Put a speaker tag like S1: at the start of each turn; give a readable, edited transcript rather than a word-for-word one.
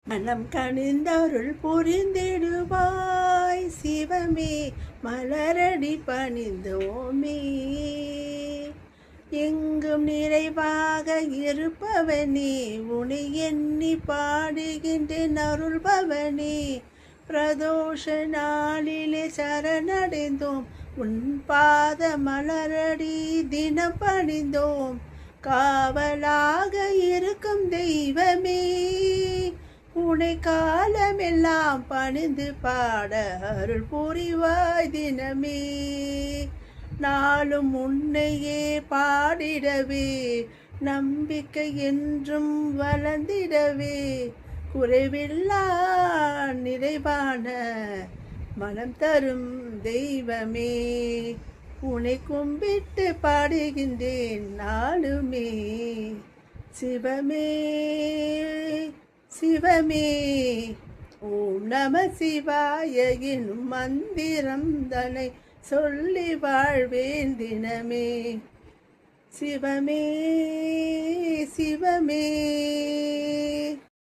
S1: மனம் கனிந்தருள் புரிந்திடுவாய் சிவமே, மலரடி பணிந்தோமே. எங்கும் நிறைவாக இருப்பவனே, உனை எண்ணி பாடுகின்றேன் அருள்பவனே. பிரதோஷ நாளிலே சரணடைந்தோம், உன் பாத மலரடி தினம் பணிந்தோம். காவலாக இருக்கும் தெய்வமே, உனை காலமெல்லாம் பணிந்து பாட அருள் புரிவாய் தினமே. நாளும் உன்னையே பாடிடவே, நம்பிக்கை என்றும் வளர்ந்திடவே. குறைவில்லா நிறைவான மனம் தரும் தெய்வமே, உன்னை கும்பிட்டு பாடுகின்றேன் நாளுமே. சிவமே சிவமே, ஓம் நம சிவாய எனும் மந்திரம் தனை சொல்லி வாழ்வேன் தினமே. சிவமே சிவமே.